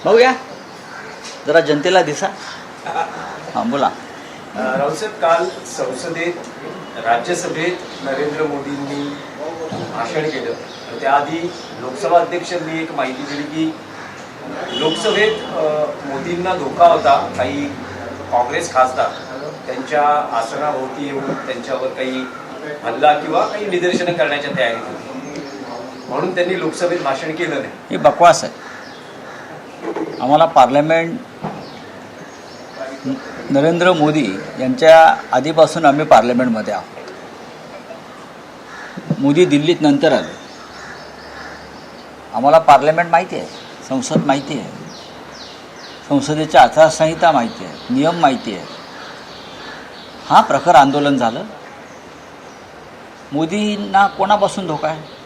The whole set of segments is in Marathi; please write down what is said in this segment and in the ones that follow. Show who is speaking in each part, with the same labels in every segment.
Speaker 1: बघूया जरा जनतेला दिसा. हां बोला.
Speaker 2: रावसाहेब, काल संसदेत राज्यसभेत नरेंद्र मोदींनी भाषण केलं. त्याआधी लोकसभा अध्यक्षांनी एक माहिती दिली की लोकसभेत मोदींना धोका होता. काही काँग्रेस खासदार त्यांच्या आसनाभोवती येऊन त्यांच्यावर काही हल्ला किंवा काही निदर्शनं करण्याच्या तयारीत होती, म्हणून त्यांनी लोकसभेत भाषण केलं नाही.
Speaker 1: हे बकवास आहे. आम्हाला पार्लमेंट नरेंद्र मोदी यांच्या आधीपासून आम्ही पार्लमेंटमध्ये आहोत. मोदी दिल्लीत नंतर आले. आम्हाला पार्लमेंट माहिती आहे, संसद माहिती आहे, संसदेची आचारसंहिता माहिती आहे, नियम माहिती आहे. हा प्रखर आंदोलन झालं. मोदींना कोणापासून धोका आहे?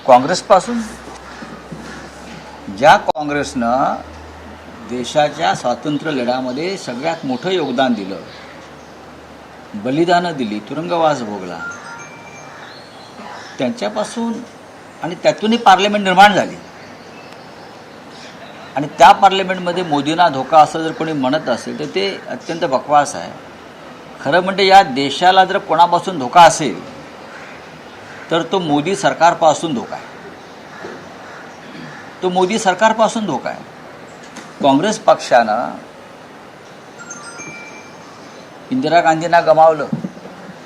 Speaker 1: काँग्रेसपासून. ज्या काँग्रेसनं देशाच्या स्वातंत्र्य लढ्यामध्ये सगळ्यात मोठं योगदान दिलं, बलिदानं दिली, तुरुंगवास भोगला, त्यांच्यापासून आणि त्यातूनही पार्लमेंट निर्माण झाली. आणि त्या पार्लमेंटमध्ये मोदींना धोका असं जर कोणी म्हणत असेल तर ते अत्यंत बकवास आहे. खरं म्हणजे या देशाला जर कोणापासून धोका असेल तर तो मोदी सरकारपासून धोका आहे. तो मोदी सरकारपासून धोका आहे. काँग्रेस पक्षानं इंदिरा गांधींना गमावलं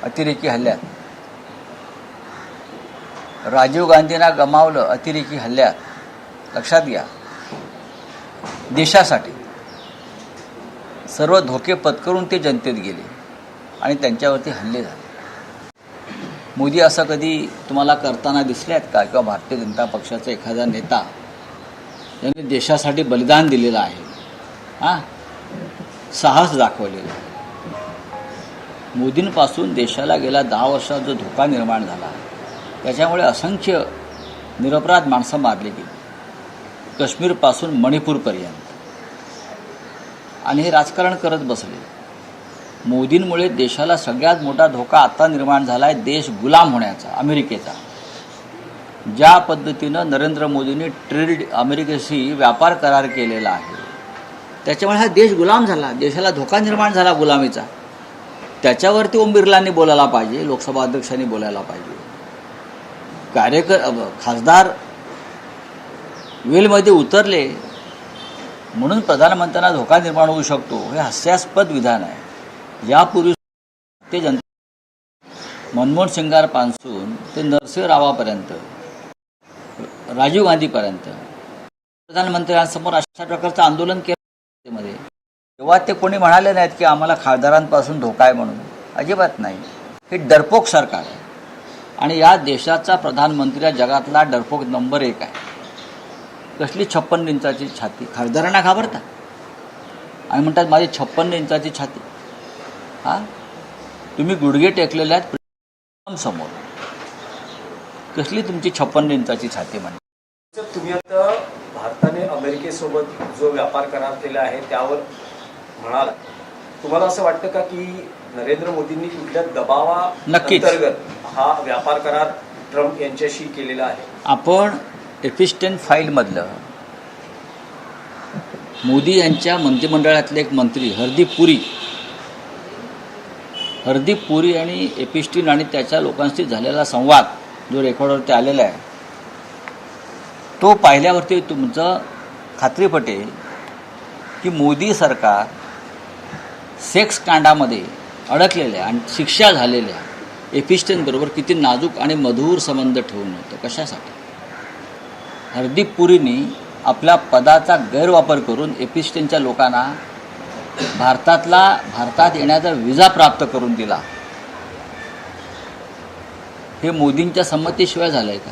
Speaker 1: अतिरेकी हल्ल्यात, राजीव गांधींना गमावलं अतिरेकी हल्ल्यात. लक्षात घ्या, देशासाठी सर्व धोके पत्करून ते जनतेत गेले आणि त्यांच्यावरती हल्ले झाले. मोदी असं कधी तुम्हाला करताना दिसले आहेत का? किंवा भारतीय जनता पक्षाचा एखादा नेता यांनी देशासाठी बलिदान दिलेलं आहे, हां, साहस दाखवलेलं आहे. मोदींपासून देशाला गेल्या 10 वर्षात जो धोका निर्माण झाला, त्याच्यामुळे असंख्य निरपराध माणसं मारली गेली, काश्मीरपासून मणिपूरपर्यंत. आणि हे राजकारण करत बसले. मोदींमुळे देशाला सगळ्यात मोठा धोका आता निर्माण झाला आहे, देश गुलाम होण्याचा, अमेरिकेचा. ज्या पद्धतीनं नरेंद्र मोदींनी ट्रेड अमेरिकेशी व्यापार करार केलेला आहे, त्याच्यामुळे हा देश गुलाम झाला, देशाला धोका निर्माण झाला गुलामीचा. त्याच्यावरती ओम बिर्लांनी बोलायला पाहिजे, लोकसभा अध्यक्षांनी बोलायला पाहिजे. खासदार वेलमध्ये उतरले म्हणून प्रधानमंत्र्यांना धोका निर्माण होऊ शकतो, हे हास्यास्पद विधान आहे. यापूर्वी ते जनता मनमोहन सिंगारपासून ते नरसिंह रावापर्यंत, राजीव गांधीपर्यंत प्रधानमंत्र्यांसमोर अशा प्रकारचं आंदोलन केलं मध्ये. तेव्हा ते कोणी म्हणाले नाहीत की आम्हाला खासदारांपासून धोका आहे म्हणून. अजिबात नाही. हे डरपोक सरकार आहे आणि या देशाचा प्रधानमंत्री जगातला डरपोक नंबर 1 आहे. कसली 56 इंचाची छाती? खासदारांना घाबरता आणि म्हणतात माझी 56 इंचाची छाती. हां, तुम्ही गुडघे टेकलेले आहेत समोर. कसली तुमची 56 इंचाची छाती? म्हणजे
Speaker 2: तुम्ही आता भारताने अमेरिकेसोबत जो व्यापार करार केला आहे त्यावर म्हणाल, तुम्हाला असं वाटतं का की नरेंद्र मोदींनी कुठल्या दबावाअंतर्गत हा व्यापार करार ट्रम्प यांच्याशी केलेला आहे?
Speaker 1: आपण एपिस्टेन फाईलमधलं मोदी यांच्या मंत्रिमंडळातले एक मंत्री हरदीप पुरी आणि एपिस्टीन आणि त्याच्या लोकांशी झालेला संवाद जो रेकॉर्डवरती आलेला आहे, तो पाहिल्यावरती तुमचं खात्री पटेल की मोदी सरकार सेक्स कांडामध्ये अडकलेल्या आणि शिक्षा झालेल्या एपिस्टेनबरोबर किती नाजूक आणि मधुर संबंध ठेवून होतं. कशासाठी? हरदीप पुरींनी आपल्या पदाचा गैरवापर करून एपिस्टेनच्या लोकांना भारतात येण्याचा विजा प्राप्त करून दिला. हे मोदींच्या संमतीशिवाय झालंय का?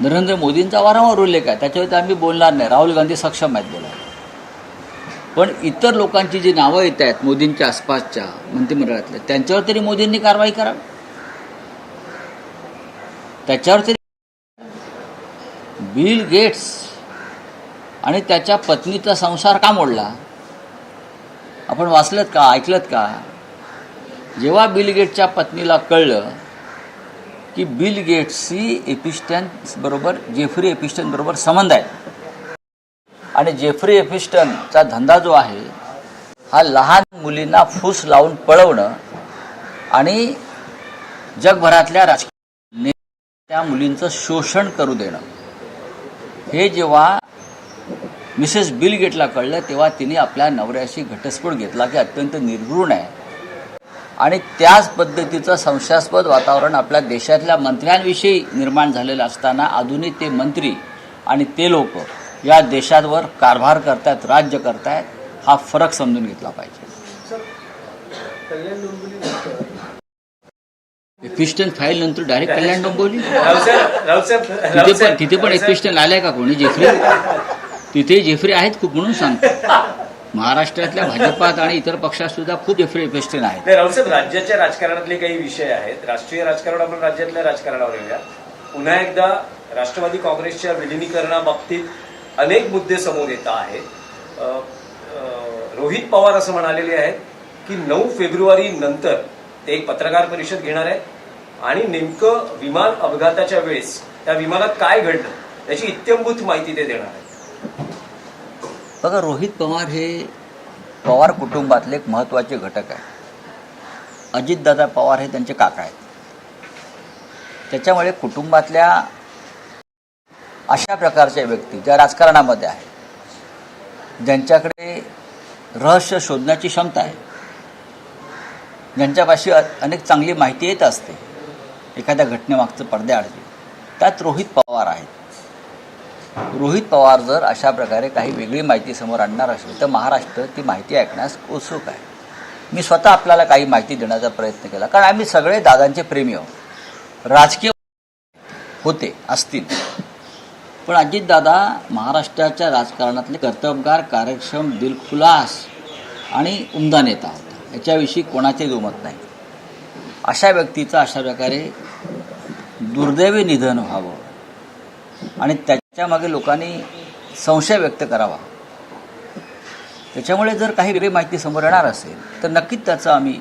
Speaker 1: नरेंद्र मोदींचा वारंवार उल्लेख आहे, त्याच्यावरती आम्ही बोलणार नाही. राहुल गांधी सक्षम आहेत बोलायला. पण इतर लोकांची जी नावं येत आहेत मोदींच्या आसपासच्या मंत्रिमंडळातल्या, त्यांच्यावर तरी मोदींनी कारवाई करावी. त्याच्यावर तरी बिल गेट्स आणि त्याच्या पत्नीचा संसार का मोडला? आपण वाचलत का, ऐकलत का? जेव्हा बिल गेट्सच्या पत्नीला कळलं की बिल गेट्सची एपिस्टन बरोबर जेफ्री एपिस्टन बरोबर संबंध आहे आणि जेफ्री एपिस्टनचा धंदा जो आहे हा लहान मुलींना फूस लावून पळवणं आणि जगभरातल्या राजकीय त्या मुलींचं शोषण करू देणं. हे जेव्हा मिसेस बिल गेटला कळलं तेव्हा तिने आपल्या नवऱ्याशी घटस्फोट घेतला की अत्यंत निर्घृण आहे आणि त्याच पद्धतीचं संशयास्पद वातावरण आपल्या देशातल्या मंत्र्यांविषयी निर्माण झालेलं असताना अजूनही ते मंत्री आणि ते लोक या देशावर कारभार करतायत, राज्य करतायत. हा फरक समजून घेतला पाहिजे. एपिस्टन फाईल नंतर डायरेक्ट कल्याण डोंबिवली तिथे पण एपिस्टन आलाय का कोणी? जेफ्री तिथे जेफ्री आहेत खूप म्हणून सांगतो. महाराष्ट्रातल्या भाजपात आणि इतर पक्षात सुद्धा खूप जेफ्री एपिस्टन आहेत.
Speaker 2: राऊसाहेब, राज्याच्या राजकारणातले काही विषय आहेत. राष्ट्रीय राजकारण आपण राज्यातल्या राजकारणावर येऊया. पुन्हा एकदा राष्ट्रवादी काँग्रेसच्या विलिनीकरणाबाबतीत अनेक मुद्दे समोर येत आहेत. रोहित पवार असं म्हणालेले आहेत की 9 फेब्रुवारी नंतर ते एक पत्रकार परिषद घेणार आहेत आणि नेमकं विमान अपघाताच्या वेळेस त्या विमानात काय घडलं त्याची इत्यंभूत माहिती ते देणार आहेत.
Speaker 1: बघा, रोहित पवार हे पवार कुटुंबातले एक महत्त्वाचे घटक आहे. अजितदादा पवार हे त्यांचे काका आहेत. त्याच्यामुळे कुटुंबातल्या अशा प्रकारच्या व्यक्ती ज्या राजकारणामध्ये आहेत, ज्यांच्याकडे रहस्य शोधण्याची क्षमता आहे, ज्यांच्यापाशी अनेक चांगली माहिती येत असते एखाद्या घटनेमागचं पडद्याआडचे, त्यात रोहित पवार आहेत. रोहित पवार जर अशा प्रकारे काही वेगळी माहिती समोर आणणार असेल तर महाराष्ट्र ती माहिती ऐकण्यास उत्सुक आहे. मी स्वतः आपल्याला काही माहिती देण्याचा प्रयत्न केला, कारण आम्ही सगळे दादांचे प्रेमी आहोत. राजकीय होते असतील, पण अजितदादा महाराष्ट्राच्या राजकारणातले कर्तबगार, कार्यक्षम, दिलखुलास आणि उमदा नेता होता. याच्याविषयी कोणाचे दुमत नाही. अशा व्यक्तीचं अशा प्रकारे दुर्दैवी निधन व्हावं आणि त्याच्यामागे लोकांनी संशय व्यक्त करावा, त्याच्यामुळे जर काही वेगळी माहिती समोर येणार असेल तर नक्कीच त्याचं आम्ही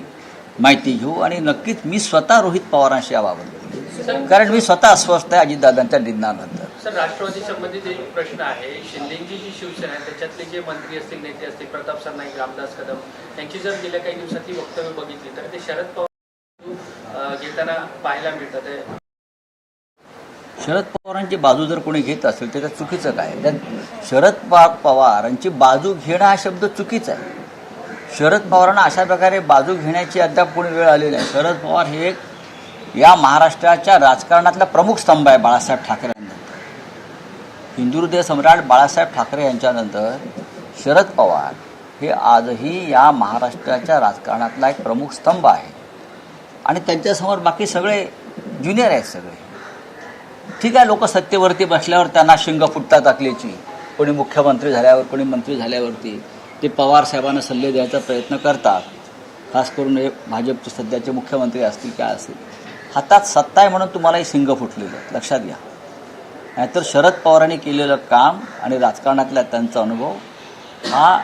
Speaker 1: माहिती घेऊ आणि नक्कीच मी स्वतः रोहित पवारांशी याबाबत बोलू, कारण मी स्वतः अस्वस्थ आहे अजितदादांच्या निधनानंतर.
Speaker 3: सर, राष्ट्रवादी संबंधित एक प्रश्न आहे. शिंदेची जी शिवसेना आहे त्याच्यातले जे मंत्री असतील, नेते असतील, प्रताप सरनाईक, रामदास कदम यांची जर गेल्या काही दिवसात ही वक्तव्य बघितली तर ते शरद पवार घेताना पाहायला मिळतात.
Speaker 1: शरद पवारांची बाजू जर कोणी घेत असेल तर त्यात चुकीचं काय? त्यात शरद पवारांची बाजू घेणं हा शब्द चुकीचा आहे. शरद पवारांना अशा प्रकारे बाजू घेण्याची अद्याप कोणी वेळ आलेली नाही. शरद पवार हे एक या महाराष्ट्राच्या राजकारणातला प्रमुख स्तंभ आहे बाळासाहेब ठाकरेंनंतर. हिंदू हृदय सम्राट बाळासाहेब ठाकरे यांच्यानंतर शरद पवार हे आजही या महाराष्ट्राच्या राजकारणातला एक प्रमुख स्तंभ आहे आणि त्यांच्यासमोर बाकी सगळे ज्युनियर आहेत. सगळे ठीक आहे, लोक सत्तेवरती बसल्यावर त्यांना शिंग फुटतात अकलेची. कोणी मुख्यमंत्री झाल्यावर, कोणी मंत्री झाल्यावरती ते पवार साहेबांना सल्ले द्यायचा प्रयत्न करतात. खास करून हे भाजपचे सध्याचे मुख्यमंत्री असतील काय असतील, हातात सत्ता आहे म्हणून तुम्हालाही शिंग फुटलेलं लक्षात घ्या. नाहीतर शरद पवारांनी केलेलं काम आणि राजकारणातला त्यांचा अनुभव हा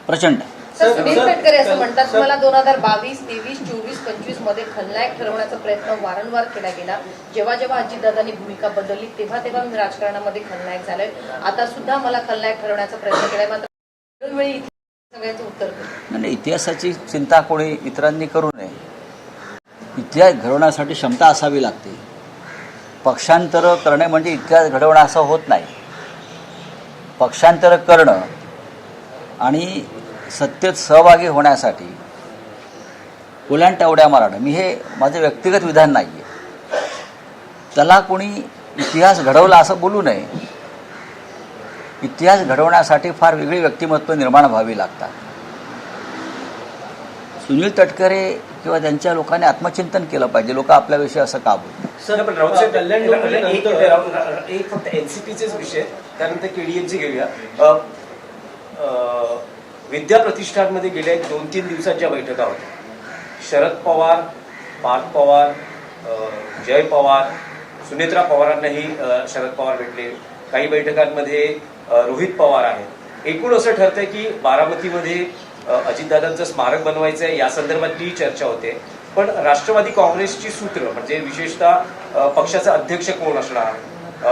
Speaker 1: प्रचंड आहे.
Speaker 4: सुनील तटकरे असं म्हणतात तुम्हाला 2022, 23, 24, 25 मध्ये खलनायक ठरवण्याचा प्रयत्न वारंवार केला गेला. जेव्हा जेव्हा अजितदादांनी भूमिका बदलली तेव्हा तेव्हा मी राजकारणामध्ये खलनायक झालोय. आता सुद्धा मला खलनायक ठरवण्याचा प्रयत्न केलाय. मात्र वेळी सगळ्यांचं उत्तर
Speaker 1: नाही, इतिहासाची चिंता कोणी इतरांनी करू नये. इतिहास घडवण्यासाठी क्षमता असावी लागते. पक्षांतर करणे म्हणजे इतिहास घडवणं असं होत नाही. पक्षांतर करणं आणि सत्तेत सहभागी होण्यासाठी ओलांड्या उड्या मारणं, मी हे माझं व्यक्तिगत विधान नाही आहे. त्याला कोणी इतिहास घडवला असं बोलू नये. इतिहास घडवण्यासाठी फार वेगळी व्यक्तिमत्व निर्माण व्हावी लागतात. सुनील तटकरे किंवा त्यांच्या लोकांनी आत्मचिंतन केलं पाहिजे. लोक आपल्याविषयी असं का बोलतात?
Speaker 2: सर, पण एक फक्त एनसीपीचेच विषय, त्यानंतर केडीएमचे घेऊया. विद्या प्रतिष्ठानमध्ये गेल्या 2-3 दिवसांच्या बैठका होत्या. शरद पवार, पार्थ पवार, जय पवार, सुनेत्रा पवारांनाही शरद पवार भेटले. काही बैठकांमध्ये रोहित पवार आहेत. एकूण असं ठरतंय की बारामतीमध्ये अजितदादांचं स्मारक बनवायचं आहे, या संदर्भातली चर्चा होते. पण राष्ट्रवादी काँग्रेसची सूत्र म्हणजे विशेषतः पक्षाचा अध्यक्ष कोण असणार,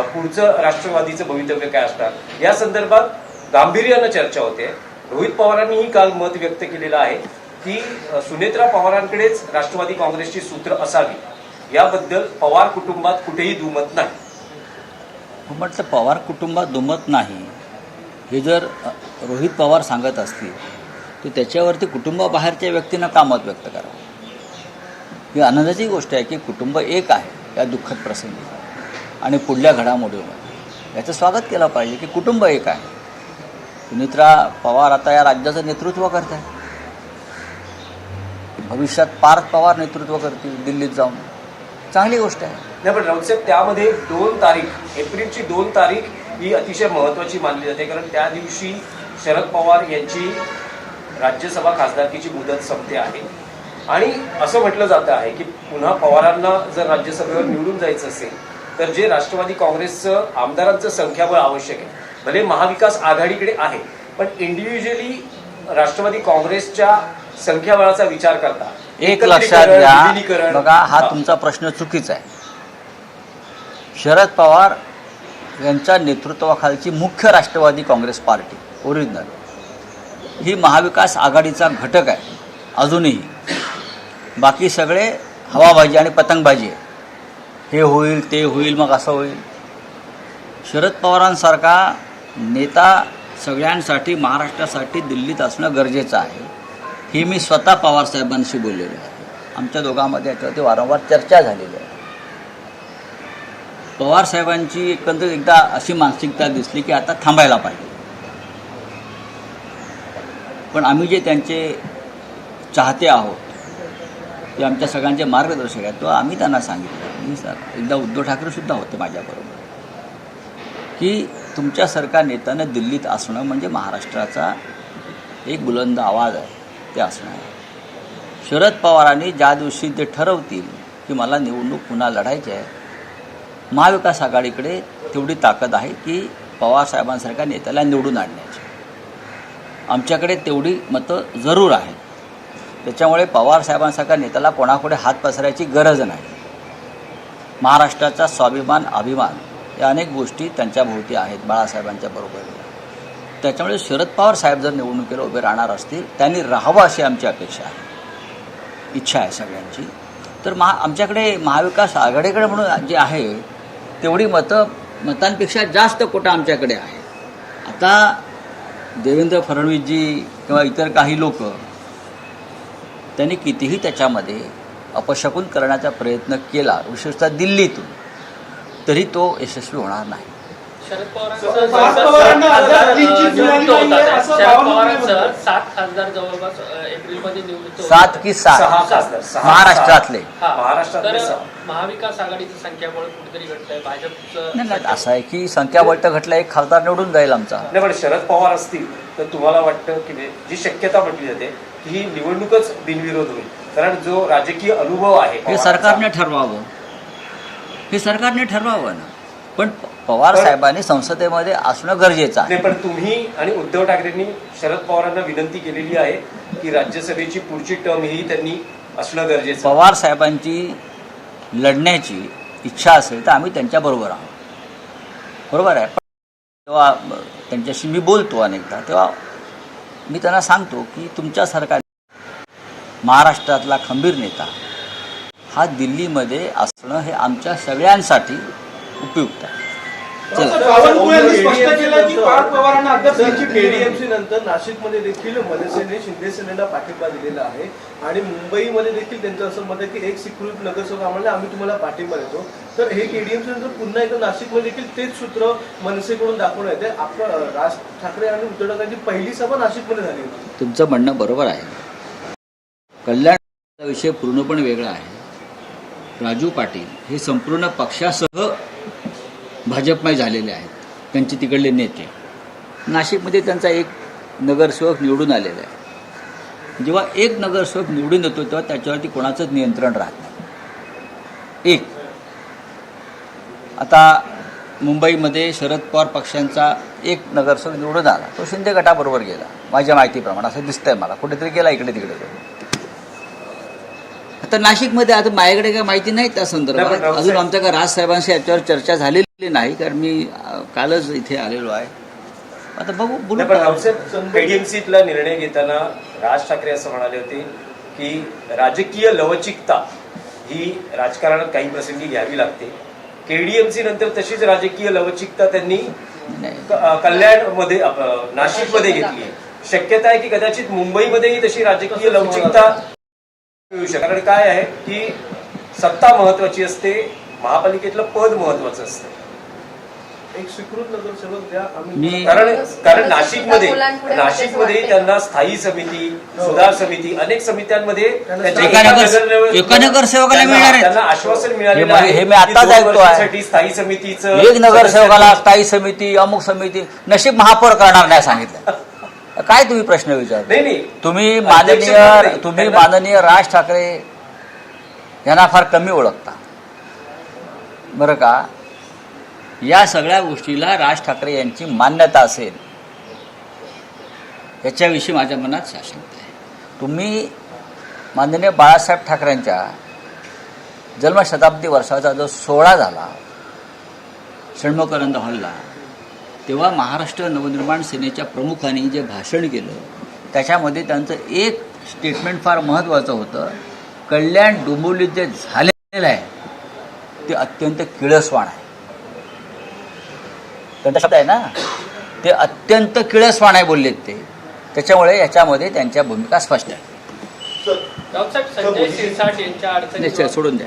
Speaker 2: पुढचं राष्ट्रवादीचं भवितव्य काय असणार या संदर्भात गांभीर्यानं चर्चा होते. रोहित पवारांनीही काल मत व्यक्त केलेलं आहे की सुनेत्रा पवारांकडेच राष्ट्रवादी काँग्रेसची सूत्र असावी, याबद्दल पवार कुटुंबात कुठेही दुमत नाही.
Speaker 1: म्हटलं पवार कुटुंबात दुमत नाही हे जर रोहित पवार सांगत असतील तर त्याच्यावरती कुटुंबाबाहेरच्या व्यक्तींना का मत व्यक्त करावं. ही आनंदाची गोष्ट आहे की कुटुंब एक आहे या दुःखद प्रसंगी आणि पुढल्या घडामोडीमध्ये याचं स्वागत केलं पाहिजे की कुटुंब एक आहे. सुनेत्रा पवार आता या राज्याचं नेतृत्व करत आहे, भविष्यात पार्थ पवार नेतृत्व करतील दिल्लीत जाऊन, चांगली गोष्ट आहे.
Speaker 2: नाही पण राऊत साहेब त्यामध्ये 2 तारीख, एप्रिलची 2 तारीख ही अतिशय महत्त्वाची मानली जाते, कारण त्या दिवशी शरद पवार यांची राज्यसभा खासदारकीची मुदत संपते आहे आणि असं म्हटलं जातं आहे की पुन्हा पवारांना जर राज्यसभेवर निवडून जायचं असेल तर जे राष्ट्रवादी काँग्रेसचं आमदारांचं संख्याबळ आवश्यक आहे, भले महाविकास आघाडीकडे आहे पण इंडिव्हिज्युअली राष्ट्रवादी काँग्रेसच्या संख्याबळाचा विचार करता
Speaker 1: एक लक्षात घ्या बघा, हा तुमचा प्रश्न चुकीचा आहे. शरद पवार यांच्या नेतृत्वाखालची मुख्य राष्ट्रवादी काँग्रेस पार्टी ओरिजिनल ही महाविकास आघाडीचा घटक आहे अजूनही. बाकी सगळे हवाबाजी आणि पतंगबाजी आहे, हे होईल ते होईल मग असं होईल. शरद पवारांसारखा नेता सगळ्यांसाठी महाराष्ट्रासाठी दिल्लीत असणं गरजेचं आहे हे मी स्वतः पवारसाहेबांशी बोललेलो आहे. आमच्या दोघांमध्ये याच्यावरती वारंवार चर्चा झालेली आहे. पवारसाहेबांची एकंदरीत एकदा अशी मानसिकता दिसली की आता थांबायला पाहिजे. पण आम्ही जे त्यांचे चाहते आहोत ते आमच्या सगळ्यांचे मार्गदर्शक आहेत, तो आम्ही त्यांना सांगितलं. मी एकदा उद्धव ठाकरेसुद्धा होते माझ्याबरोबर की तुमच्यासारख्या नेत्यानं दिल्लीत असणं म्हणजे महाराष्ट्राचा एक बुलंद आवाज आहे, ते असणं आहे. शरद पवारांनी ज्या दिवशी ते ठरवतील की मला निवडणूक पुन्हा लढायची आहे, महाविकास आघाडीकडे तेवढी ताकद आहे की पवारसाहेबांसारख्या नेत्याला निवडून आणण्याची. आमच्याकडे तेवढी मतं जरूर आहेत. त्याच्यामुळे पवारसाहेबांसारख्या नेत्याला कोणाकडे हात पसरायची गरज नाही. महाराष्ट्राचा स्वाभिमान अभिमान या अनेक गोष्टी त्यांच्या भोवती आहेत बाळासाहेबांच्या बरोबर. त्याच्यामुळे शरद पवार साहेब जर निवडणुकीला उभे राहणार असतील त्यांनी राहावं अशी आमची अपेक्षा आहे, इच्छा आहे सगळ्यांची. तर आमच्याकडे महाविकास आघाडीकडे म्हणून जे आहे तेवढी मतांपेक्षा जास्त कोटा आमच्याकडे आहे. आता देवेंद्र फडणवीसजी किंवा इतर काही लोक त्यांनी कितीही त्याच्यामध्ये अपशकुन करण्याचा प्रयत्न केला विशेषतः दिल्लीतून, तरी तो यशस्वी होणार नाही.
Speaker 3: शरद पवारांसह 7 खासदार जवळपास एप्रिलमध्ये निवडून
Speaker 1: 7 की 7 महाराष्ट्रातले.
Speaker 2: महाराष्ट्रातले
Speaker 3: तर महाविकास आघाडीचं संख्याबळ कुठेतरी घटतंय, भाजपचं
Speaker 1: नाही असं आहे की संख्याबळ तर घटला, एक खासदार निवडून जाईल आमचा.
Speaker 2: नाही पण शरद पवार असतील तर तुम्हाला वाटतं की जी शक्यता म्हटली जाते की ही निवडणूकच बिनविरोध होईल, कारण जो राजकीय अनुभव आहे
Speaker 1: हे सरकारने ठरवावं, हे सरकारने ठरवावं ना. पण पवार साहेबांनी संसदेमध्ये असणं गरजेचं आहे.
Speaker 2: नाही पण तुम्ही आणि उद्धव ठाकरेंनी शरद पवारांना विनंती केलेली आहे की राज्यसभेची पुढची टर्म ही त्यांनी असणं गरजेचं.
Speaker 1: पवार साहेबांची लढण्याची इच्छा असेल तर आम्ही त्यांच्याबरोबर आहोत, बरोबर आहे. तेव्हा त्यांच्याशी मी बोलतो अनेकदा, तेव्हा मी त्यांना सांगतो की तुमच्यासारखा महाराष्ट्रातला खंबीर नेता हा दिल्लीमध्ये असणं हे आमच्या सगळ्यांसाठी उपयुक्त आहे.
Speaker 5: बावनकुळेंनी स्पष्ट केलं की पार्थ पवारांना अद्याप केडीएमसी नंतर नाशिकमध्ये देखील मनसेने शिंदे सेनेला पाठिंबा दिलेला आहे आणि मुंबईमध्ये देखील त्यांचं असं मत आहे की एक स्वीकृत नगरसेवक आम्हाला आम्ही तुम्हाला पाठिंबा देतो. तर हे केडीएमसी नंतर पुन्हा एकदा नाशिकमध्ये देखील तेच सूत्र मनसेकडून दाखवण्यात येते. आपण राज ठाकरे आणि उद्धव ठाकरेंची पहिली सभा नाशिकमध्ये झाली होती.
Speaker 1: तुमचं म्हणणं बरोबर आहे. कल्याणचा विषय पूर्णपणे वेगळा आहे. राजू पाटील हे संपूर्ण पक्षासह भाजपमय झालेले आहेत, त्यांचे तिकडले नेते. नाशिकमध्ये त्यांचा एक नगरसेवक निवडून आलेला आहे. जेव्हा एक नगरसेवक निवडून येतो तेव्हा त्याच्यावरती कोणाचंच नियंत्रण राहत नाही. एक आता मुंबईमध्ये शरद पवार पक्षांचा एक नगरसेवक निवडून आला, तो शिंदे गटाबरोबर गेला माझ्या माहितीप्रमाणे, असं दिसतंय मला. कुठेतरी गेला इकडे तिकडे. आता नाशिकमध्ये आता माझ्याकडे काय माहिती नाही त्या
Speaker 2: नाही, पण
Speaker 1: संदर्भात.
Speaker 2: राऊत
Speaker 1: अजून
Speaker 2: साहेब-
Speaker 1: आमच्या काय राजसाहेबांशी याच्यावर चर्चा झालेली नाही, कारण मी कालच इथे आलेलो आहे. आता बघू बोलू.
Speaker 2: नाही, पण रावसाहेब केडीएमसीतला निर्णय घेताना राज ठाकरे असं म्हणाले होते की राजकीय लवचिकता ही राजकारणात काही प्रसंगी घ्यावी लागते. केडीएमसी नंतर तशीच राजकीय लवचिकता त्यांनी
Speaker 1: नाही.
Speaker 2: कल्याणमध्ये नाशिकमध्ये घेतली. शक्यता आहे की कदाचित मुंबईमध्येही तशी राजकीय लवचिकता मिळू शकते. कारण काय आहे की सत्ता महत्वाची असते, महापालिकेतलं पद महत्वाचं असतं.
Speaker 5: एक स्वीकृत नगरसेवक द्या आम्ही
Speaker 1: मी
Speaker 2: कारण नाशिकमध्ये त्यांना स्थायी समिती, सुधार समिती, अनेक समित्यांमध्ये त्यांच्या
Speaker 1: एका नगरसेवकाला मिळणार आहे.
Speaker 2: त्यांना आश्वासन मिळालेलं
Speaker 1: हे
Speaker 2: आहे
Speaker 1: मी आत्ताच
Speaker 2: की 2
Speaker 1: ऐकतो आहे.
Speaker 2: वर्षांसाठी स्थायी समितीचं
Speaker 1: एक नगरसेवकाला स्थायी समिती, अमुक समिती, नशीब महापौर करणार नाही सांगितलं. काय तुम्ही प्रश्न विचारता?
Speaker 2: नाही नाही
Speaker 1: तुम्ही
Speaker 2: अध्यक्ष
Speaker 1: माननीय राज ठाकरे यांना फार कमी ओळखता बरं का. या सगळ्या गोष्टीला राज ठाकरे यांची मान्यता असेल याच्याविषयी माझ्या मनात साशंकता आहे. तुम्ही माननीय बाळासाहेब ठाकरेंच्या जन्मशताब्दी वर्षाचा जो सोहळा झाला षण्मुखानंद हॉलला, तेव्हा महाराष्ट्र नवनिर्माण सेनेच्या प्रमुखांनी जे भाषण केलं त्याच्यामध्ये त्यांचं एक स्टेटमेंट फार महत्त्वाचं होतं. कल्याण डोंबिवलीत जे झालेलं आहे ते अत्यंत किळसवाण आहे. त्यांचा शब्द आहे ना, ते अत्यंत किळसवाण आहे बोललेत ते. त्याच्यामुळे याच्यामध्ये त्यांच्या भूमिका स्पष्ट आहे.
Speaker 3: रावसाहेब संजय सिरसाट यांच्या
Speaker 1: नाही,
Speaker 3: अडचणी
Speaker 1: सोडून द्या.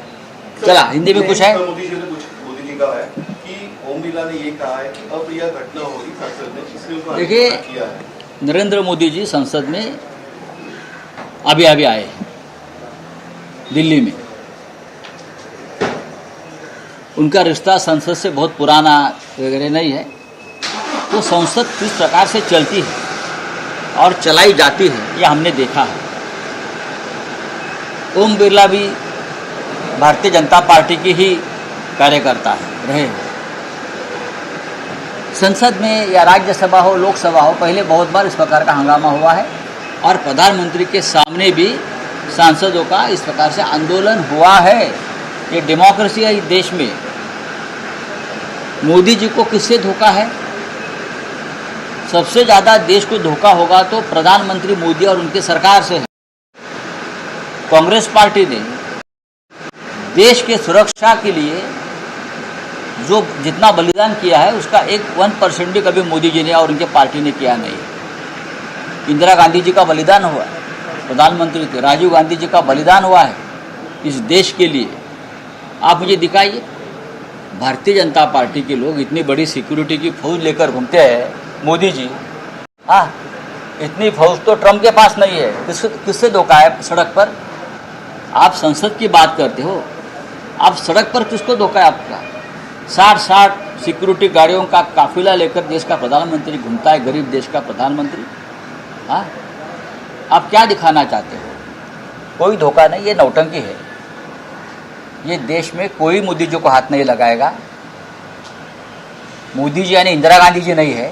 Speaker 1: चला हिंदी में कुछ है.
Speaker 6: मोदी जी का है कि ओम बिरला ने ये कहा है कि अब यह घटना होगी संसद में, इसलिए उनको
Speaker 1: देखिए,
Speaker 6: आमंत्रित किया है.
Speaker 1: नरेंद्र मोदी जी संसद में अभी आए दिल्ली में. उनका रिश्ता संसद से बहुत पुराना वगैरह नहीं है. तो संसद किस प्रकार से चलती है और चलाई जाती है ये हमने देखा है. ओम बिरला भी भारतीय जनता पार्टी की ही कार्यकर्ता है रहे हैं. संसद में या राज्यसभा हो लोकसभा हो, पहले बहुत बार इस प्रकार का हंगामा हुआ है और प्रधानमंत्री के सामने भी सांसदों का इस प्रकार से आंदोलन हुआ है. ये डेमोक्रेसी है इस देश में. मोदी जी को किससे धोखा है? सबसे ज़्यादा देश को धोखा होगा तो प्रधानमंत्री मोदी और उनके सरकार से है. कांग्रेस पार्टी ने देश के सुरक्षा के लिए जो जितना बलिदान किया है उसका 1% भी कभी मोदी जी ने और उनके पार्टी ने किया नहीं है. इंदिरा गांधी जी का बलिदान हुआ है, प्रधानमंत्री थे. राजीव गांधी जी का बलिदान हुआ है इस देश के लिए. आप मुझे दिखाइए, भारतीय जनता पार्टी के लोग इतनी बड़ी सिक्योरिटी की फौज लेकर घूमते हैं. मोदी जी, हाँ, इतनी फौज तो ट्रम्प के पास नहीं है. किससे धोखा है सड़क पर? आप संसद की बात करते हो, आप सड़क पर किसको धोखा है आपका? 60 सिक्योरिटी गाड़ियों का काफिला लेकर देश का प्रधानमंत्री घूमता है, गरीब देश का प्रधानमंत्री. हाँ, आप क्या दिखाना चाहते हो? कोई धोखा नहीं, ये नौटंकी है. ये देश में कोई मोदी जी को हाथ नहीं लगाएगा. मोदी जी यानी इंदिरा गांधी जी नहीं है,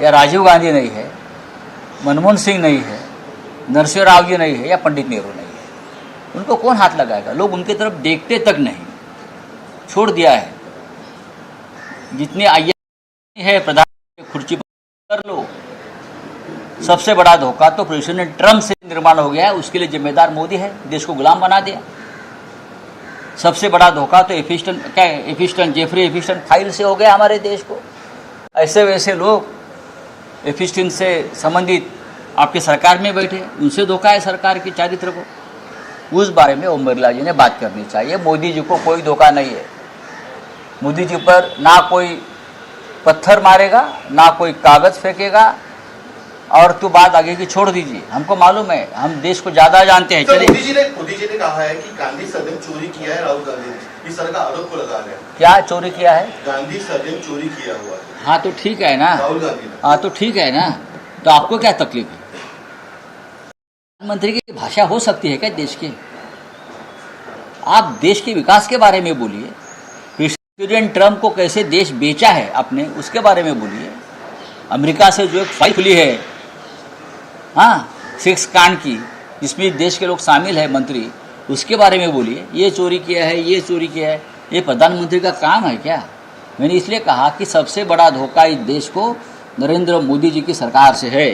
Speaker 1: या राजीव गांधी नहीं है, मनमोहन सिंह नहीं है, नरसिंह राव जी नहीं है, या पंडित नेहरू नहीं है. उनको कौन हाथ लगाएगा? लोग उनकी तरफ देखते तक नहीं, छोड़ दिया है. जितनी आईएएस है प्रधानमंत्री कुर्सी पर कर लो. सबसे बड़ा धोखा तो प्रेसिडेंट ट्रम्प से निर्माण हो गया है, उसके लिए जिम्मेदार मोदी है. देश को गुलाम बना दिया. सबसे बड़ा धोखा तो जेफरी एफिस्टन फाइल से हो गया हमारे देश को. ऐसे वैसे लोग एफिस्टन से संबंधित आपकी सरकार में बैठे, उनसे धोखा है सरकार की चारित्र को. उस बारे में ओम बिरला जी ने बात करनी चाहिए. मोदी जी को कोई धोखा नहीं है. मोदी जी पर ना कोई पत्थर मारेगा, ना कोई कागज फेंकेगा. और तो बात आगे की छोड़ दीजिए, हमको मालूम है, हम देश को ज्यादा जानते हैं.
Speaker 6: तो
Speaker 1: चलिए,
Speaker 6: मोदी जी ने कहा है कि गांधी सदन चोरी किया है राहुल गांधी ने, इस तरह का आरोप को लगा रहे हैं.
Speaker 1: क्या चोरी किया है?
Speaker 6: गांधी सदन चोरी किया हुआ है
Speaker 1: हाँ तो ठीक है ना,
Speaker 6: राहुल गांधी ने.
Speaker 1: हाँ तो ठीक है ना. तो आपको क्या तकलीफ है? प्रधानमंत्री की भाषा हो सकती है क्या देश के? आप देश के विकास के बारे में बोलिए. प्रेसिडेंट ट्रम्प को कैसे देश बेचा है आपने, उसके बारे में बोलिए. अमेरिका से जो एक फाइल खुली है, हाँ, 6 कांड की, जिसमें देश के लोग शामिल है, मंत्री, उसके बारे में बोलिए, ये चोरी किया है, ये चोरी किया है। ये प्रधानमंत्री का काम है क्या? मैंने इसलिए कहा कि सबसे बड़ा धोखा इस देश को नरेंद्र मोदी जी की सरकार से है।